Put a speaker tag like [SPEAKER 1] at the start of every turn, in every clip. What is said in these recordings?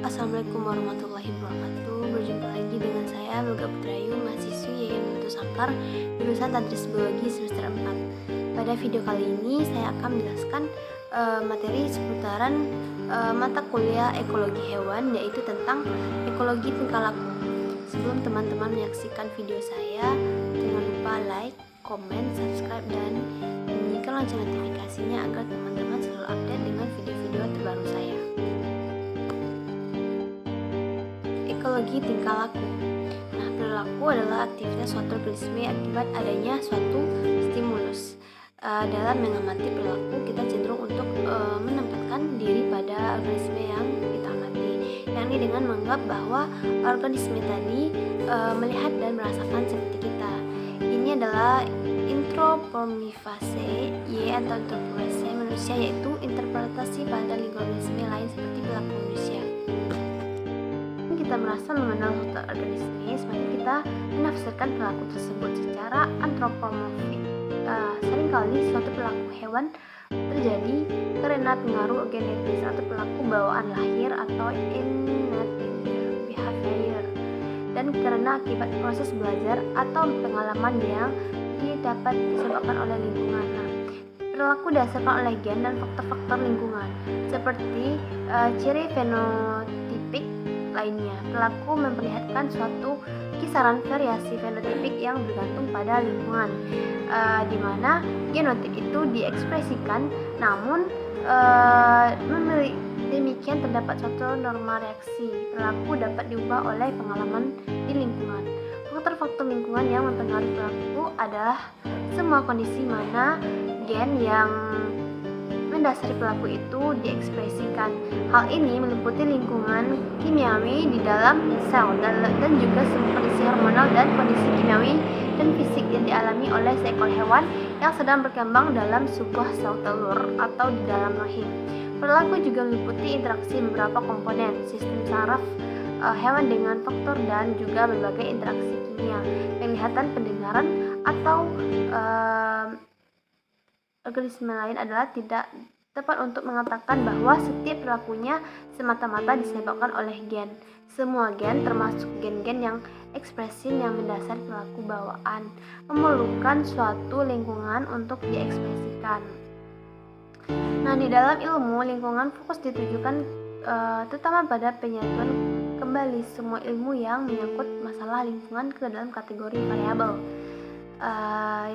[SPEAKER 1] Assalamualaikum warahmatullahi wabarakatuh. Berjumpa lagi dengan saya Melga Putrayu, mahasiswi YM Mutu Sangkar, jurusan Tadris Biologi semester 4. Pada video kali ini saya akan menjelaskan materi seputaran mata kuliah ekologi hewan, yaitu tentang ekologi tingkah laku. Sebelum teman-teman menyaksikan video saya, jangan lupa like, komen, subscribe, dan bunyikan lonceng notifikasinya agar teman-teman selalu update dengan video-video terbaru saya. Ekologi tingkah laku. Nah, perilaku adalah aktivitas suatu organisme akibat adanya suatu stimulus. Dalam mengamati perilaku, kita cenderung untuk menempatkan diri pada organisme yang kita amati, yakni dengan menganggap bahwa organisme tadi melihat dan merasakan seperti kita. Ini adalah anthropomorphise atau anthropomorphise manusia, yaitu interpretasi pada lingkungan organisme lain seperti perilaku manusia. Kita merasa mengenal suatu organisme, semakin kita menafsirkan perilaku tersebut secara antropomorfik. Seringkali suatu perilaku hewan terjadi karena pengaruh genetis atau perilaku bawaan lahir atau innate behavior, dan karena akibat proses belajar atau pengalaman yang dapat disebabkan oleh lingkungan. Perilaku didasarkan oleh gen dan faktor-faktor lingkungan seperti ciri fenotipik lainnya. Perilaku memperlihatkan suatu kisaran variasi fenotipik yang bergantung pada lingkungan, di mana genotip itu diekspresikan, namun demikian terdapat suatu norma reaksi. Perilaku dapat diubah oleh pengalaman di lingkungan. Faktor-faktor lingkungan yang mempengaruhi perilaku adalah semua kondisi mana gen yang mendasari perilaku itu diekspresikan. Hal ini meliputi lingkungan kimiawi di dalam sel dan juga kondisi hormonal dan kondisi kimiawi dan fisik yang dialami oleh seekor hewan yang sedang berkembang dalam sebuah sel telur atau di dalam rahim. Perilaku juga meliputi interaksi beberapa komponen sistem saraf hewan dengan faktor dan juga berbagai interaksi kimia, penglihatan, pendengaran, atau organisme lain. Adalah tidak tepat untuk mengatakan bahwa setiap perilakunya semata-mata disebabkan oleh gen. Semua gen, termasuk gen-gen yang ekspresin yang mendasari perilaku bawaan, memerlukan suatu lingkungan untuk diekspresikan. Nah, di dalam ilmu lingkungan fokus ditujukan terutama pada penyatuan kembali semua ilmu yang menyangkut masalah lingkungan ke dalam kategori variabel,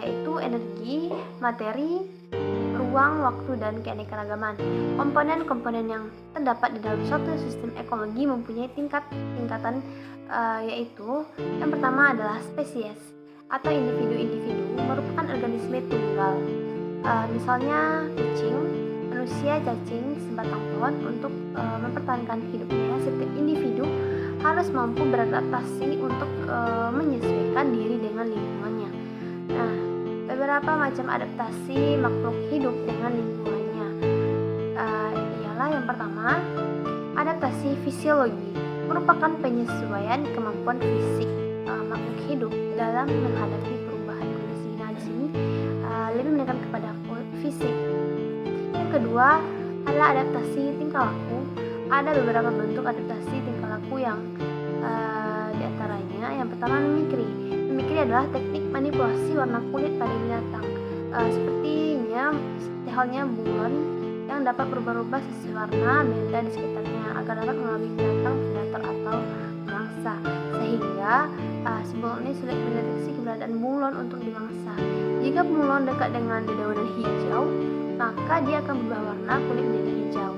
[SPEAKER 1] yaitu energi, materi, ruang, waktu, dan keanekaragaman. Komponen-komponen yang terdapat di dalam suatu sistem ekologi mempunyai tingkatan, yaitu yang pertama adalah spesies atau individu-individu merupakan organisme tunggal. Misalnya kucing, manusia, cacing, sebatang pohon. Untuk mempertahankan hidupnya, setiap individu harus mampu beradaptasi untuk menyesuaikan diri dengan lingkungannya. Nah, beberapa macam adaptasi makhluk hidup dengan lingkungannya ialah yang pertama, adaptasi fisiologi merupakan penyesuaian kemampuan fisik makhluk hidup dalam menghadapi perubahan kondisi. Nah, di sini lebih menekan kepada fisik. Yang kedua adalah adaptasi tingkah laku. Ada beberapa bentuk adaptasi tingkah laku yang diantaranya yang pertama mimikri. Mimikri adalah teknik manipulasi warna kulit pada binatang, seperti halnya bunglon yang dapat berubah-ubah sesuai warna benda di sekitarnya agar dapat mengelabui binatang, predator atau mangsa, sehingga bunglon ini sulit mendeteksi keberadaan bunglon untuk dimangsa. Jika bunglon dekat dengan dedaunan hijau, maka dia akan berubah warna kulit menjadi hijau.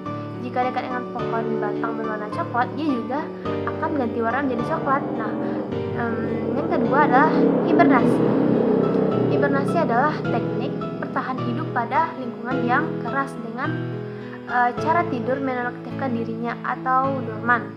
[SPEAKER 1] Jika dekat dengan pohon batang berwarna coklat, dia juga akan ganti warna menjadi coklat. Nah, yang kedua adalah hibernasi. Hibernasi adalah teknik bertahan hidup pada lingkungan yang keras dengan cara tidur menonaktifkan dirinya atau dorman.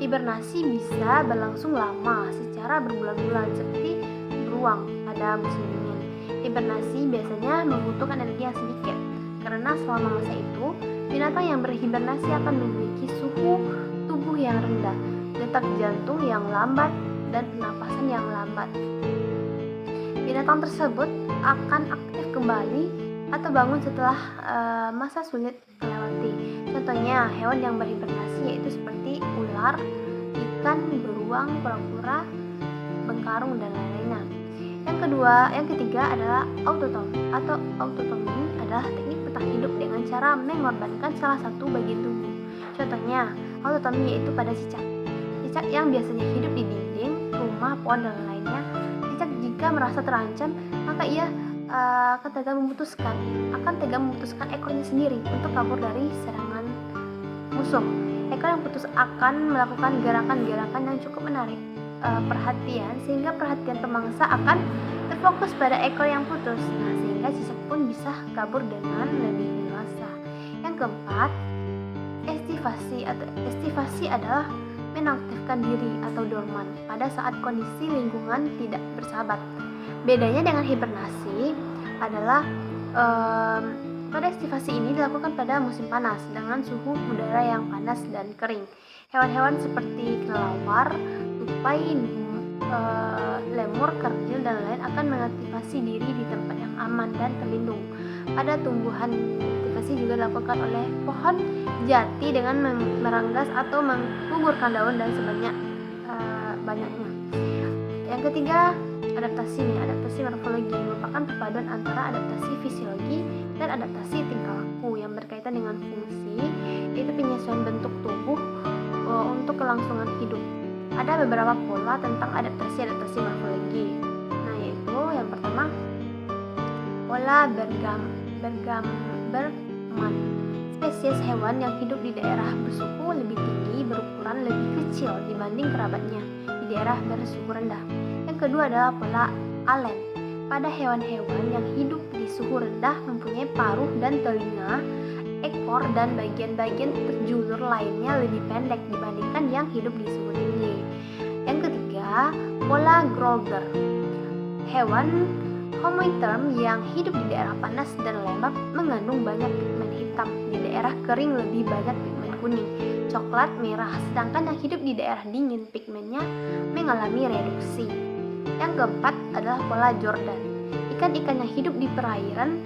[SPEAKER 1] Hibernasi bisa berlangsung lama secara berbulan-bulan seperti beruang pada musim dingin. Hibernasi biasanya membutuhkan energi yang sedikit karena selama masa itu binatang yang berhibernasi akan memiliki suhu tubuh yang rendah, detak jantung yang lambat, dan pernapasan yang lambat. Binatang tersebut akan aktif kembali atau bangun setelah masa sulit melewati. Contohnya hewan yang berhibernasi yaitu seperti ular, ikan, beruang, kura-kura, bengkarung, dan lain-lainnya. Yang ketiga adalah autotomi atau autotomi adalah teknik bertahan hidup dengan cara mengorbankan salah satu bagian tubuh. Contohnya, autotomi yaitu pada cicak. Cicak yang biasanya hidup di dinding, rumah, pohon, dan lainnya. Cicak jika merasa terancam, maka ia akan tega memutuskan ekornya sendiri untuk kabur dari serangan musuh. Ekor yang putus akan melakukan gerakan-gerakan yang cukup menarik perhatian, sehingga perhatian pemangsa akan terfokus pada ekor yang putus. Nah, sehingga cicak pun bisa kabur dengan lebih leluasa. Yang keempat, estivasi adalah menaktifkan diri atau dorman pada saat kondisi lingkungan tidak bersahabat. Bedanya dengan hibernasi adalah pada estivasi ini dilakukan pada musim panas dengan suhu udara yang panas dan kering. Hewan-hewan seperti kelelawar, tupai, lemur, kerdil, dan lain akan mengaktifasi diri di tempat yang aman dan terlindung. Pada tumbuhan, aktivasi juga dilakukan oleh pohon jati dengan meranggas atau menggugurkan daun dan banyaknya. Yang ketiga, adaptasi morfologi merupakan perpaduan antara adaptasi fisiologi dan adaptasi tingkah laku yang berkaitan dengan fungsi, yaitu penyesuaian bentuk tubuh untuk kelangsungan hidup. Ada beberapa pola tentang adaptasi morfologi. Nah, yaitu yang pertama, pola Bergman. Spesies hewan yang hidup di daerah bersuhu lebih tinggi berukuran lebih kecil dibanding kerabatnya di daerah bersuhu rendah. Yang kedua adalah pola Allen. Pada hewan-hewan yang hidup di suhu rendah mempunyai paruh dan telinga, ekor, dan bagian-bagian terjulur lainnya lebih pendek dibandingkan yang hidup di suhu tinggi. Yang ketiga, pola Groger. Hewan homoiterm yang hidup di daerah panas dan lembab mengandung banyak pigmen hitam. Di daerah kering lebih banyak pigmen kuning, coklat, merah. Sedangkan yang hidup di daerah dingin pigmennya mengalami reduksi. Yang keempat adalah pola Jordan. Ikan-ikan yang hidup di perairan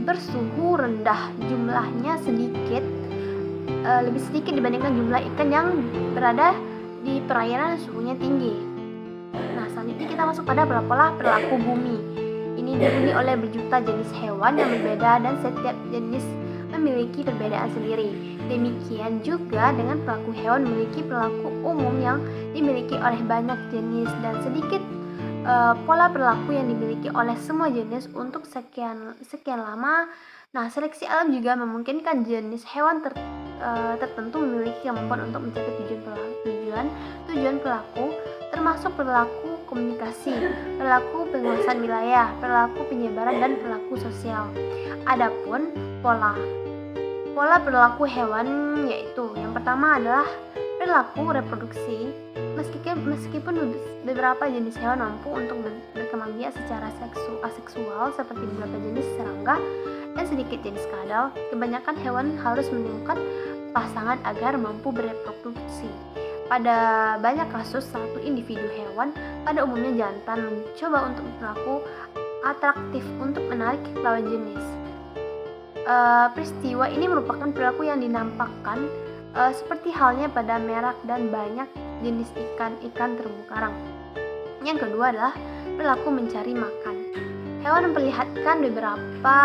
[SPEAKER 1] bersuhu rendah jumlahnya lebih sedikit dibandingkan jumlah ikan yang berada di perairan suhunya tinggi. Nah, selanjutnya kita masuk pada pola perilaku bumi. Ini dihuni oleh berjuta jenis hewan yang berbeda dan setiap jenis memiliki perbedaan sendiri. Demikian juga dengan perilaku hewan memiliki perilaku umum yang dimiliki oleh banyak jenis dan sedikit pola perilaku yang dimiliki oleh semua jenis untuk sekian lama. Nah, seleksi alam juga memungkinkan jenis hewan tertentu memiliki kemampuan untuk mencapai tujuan perilaku, termasuk perilaku komunikasi, perilaku penguasaan wilayah, perilaku penyebaran, dan perilaku sosial. Adapun pola perilaku hewan yaitu yang pertama adalah perilaku reproduksi. Meskipun beberapa jenis hewan mampu untuk berkembang biak secara aseksual seperti beberapa jenis serangga dan sedikit jenis kadal, kebanyakan hewan harus menemukan pasangan agar mampu bereproduksi. Pada banyak kasus, satu individu hewan, pada umumnya jantan, mencoba untuk berlaku atraktif untuk menarik lawan jenis. Peristiwa ini merupakan perilaku yang dinampakkan seperti halnya pada merak dan banyak jenis ikan terumbu karang. Yang kedua adalah perilaku mencari makan. Hewan memperlihatkan beberapa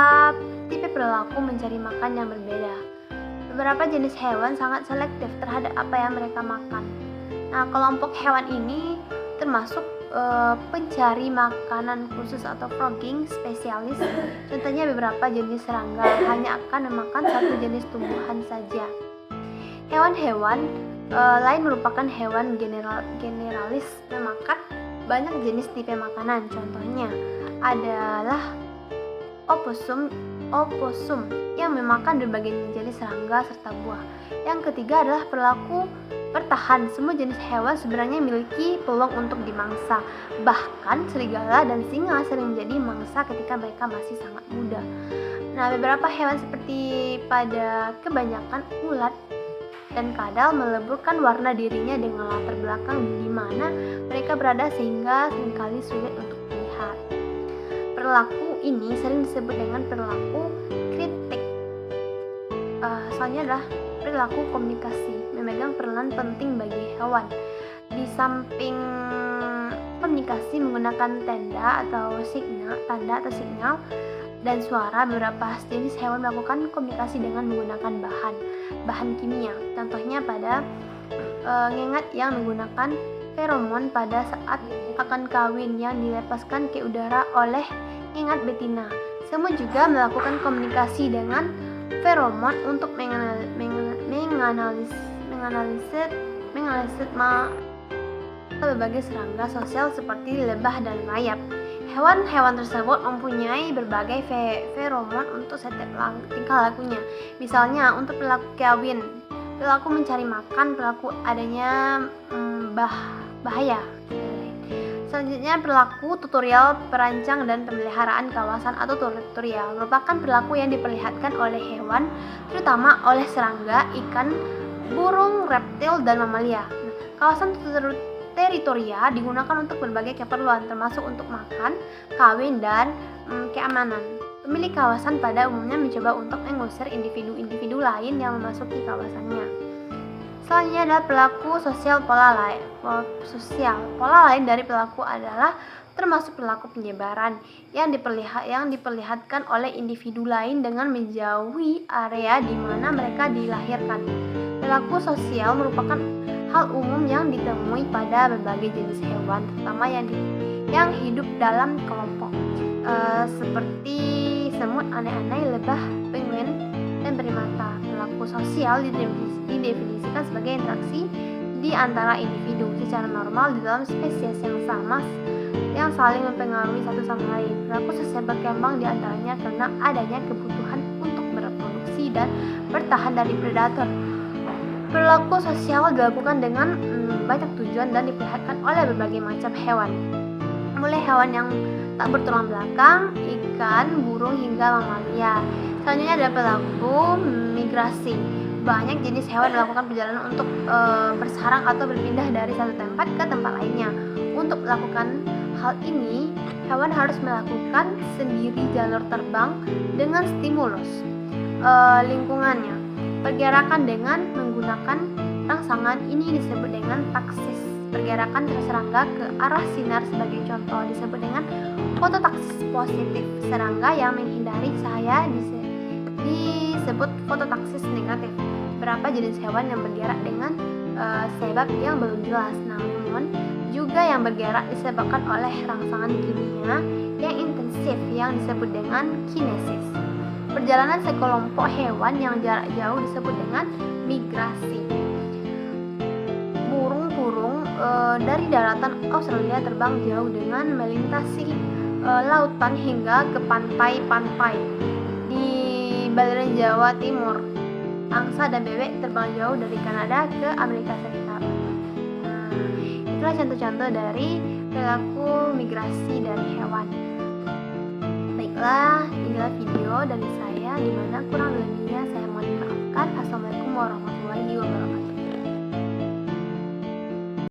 [SPEAKER 1] tipe perilaku mencari makan yang berbeda. Beberapa jenis hewan sangat selektif terhadap apa yang mereka makan. Nah, kelompok hewan ini termasuk pencari makanan khusus atau frogging spesialis. Contohnya beberapa jenis serangga hanya akan memakan satu jenis tumbuhan saja. Hewan-hewan lain merupakan hewan generalis memakan banyak jenis tipe makanan. Contohnya adalah opossum yang memakan berbagai jenis serangga serta buah. Yang ketiga adalah perilaku bertahan. Semua jenis hewan sebenarnya memiliki peluang untuk dimangsa. Bahkan serigala dan singa sering menjadi mangsa ketika mereka masih sangat muda. Nah, beberapa hewan seperti pada kebanyakan ulat dan kadal meleburkan warna dirinya dengan latar belakang di mana mereka berada sehingga seringkali sulit untuk dilihat. Perilaku ini sering disebut dengan perilaku kritik. Soalnya adalah perilaku komunikasi memegang peranan penting bagi hewan. Di samping komunikasi menggunakan tanda atau signal dan suara, beberapa jenis hewan melakukan komunikasi dengan menggunakan bahan kimia. Contohnya pada ngengat yang menggunakan feromon pada saat akan kawin yang dilepaskan ke udara oleh ngengat betina. Semut juga melakukan komunikasi dengan feromon untuk menganalisis berbagai serangga sosial seperti lebah dan rayap. Hewan-hewan tersebut mempunyai berbagai feromon untuk setiap tingkah lakunya. Misalnya untuk perilaku kawin, perilaku mencari makan, perilaku adanya bahaya. Selanjutnya, perilaku tutorial perancang dan pemeliharaan kawasan atau tutorial merupakan perilaku yang diperlihatkan oleh hewan, terutama oleh serangga, ikan, burung, reptil, dan mamalia. Kawasan teritorial digunakan untuk berbagai keperluan, termasuk untuk makan, kawin, dan keamanan. Pemilik kawasan pada umumnya mencoba untuk mengusir individu-individu lain yang memasuki kawasannya. Selanjutnya adalah perilaku sosial pola lain dari perilaku adalah termasuk perilaku penyebaran yang diperlihatkan oleh individu lain dengan menjauhi area di mana mereka dilahirkan. Perilaku sosial merupakan hal umum yang ditemui pada berbagai jenis hewan, terutama yang hidup dalam kelompok, seperti semut, aneh-aneh, lebah, penguin, dan primata. Perilaku sosial didefinisikan sebagai interaksi di antara individu secara normal di dalam spesies yang sama yang saling mempengaruhi satu sama lain. Perilaku sosial berkembang di antaranya karena adanya kebutuhan untuk bereproduksi dan bertahan dari predator. Perilaku sosial dilakukan dengan banyak tujuan dan diperlihatkan oleh berbagai macam hewan, mulai hewan yang tak bertulang belakang, ikan, burung, hingga mamalia. Selanjutnya ada perilaku migrasi. Banyak jenis hewan melakukan perjalanan untuk bersarang atau berpindah dari satu tempat ke tempat lainnya. Untuk melakukan hal ini, hewan harus melakukan sendiri jalur terbang dengan stimulus lingkungannya. Pergerakan dengan menggunakan rangsangan ini disebut dengan taksis. Pergerakan serangga ke arah sinar sebagai contoh disebut dengan fototaksis positif. Serangga yang menghindari cahaya disebut fototaksis negatif. Beberapa jenis hewan yang bergerak dengan sebab yang belum jelas, namun juga yang bergerak disebabkan oleh rangsangan kimia yang intensif yang disebut dengan kinesis. Perjalanan sekelompok hewan yang jarak jauh disebut dengan migrasi. Burung-burung dari daratan Australia terbang jauh dengan melintasi lautan hingga ke pantai-pantai di bagian Jawa Timur. Angsa dan bebek terbang jauh dari Kanada ke Amerika Serikat. Itulah contoh-contoh dari perilaku migrasi dari hewan. Baiklah, inilah video dari saya, dimana kurang lebihnya saya mohon dimaafkan. Assalamualaikum warahmatullahi wabarakatuh.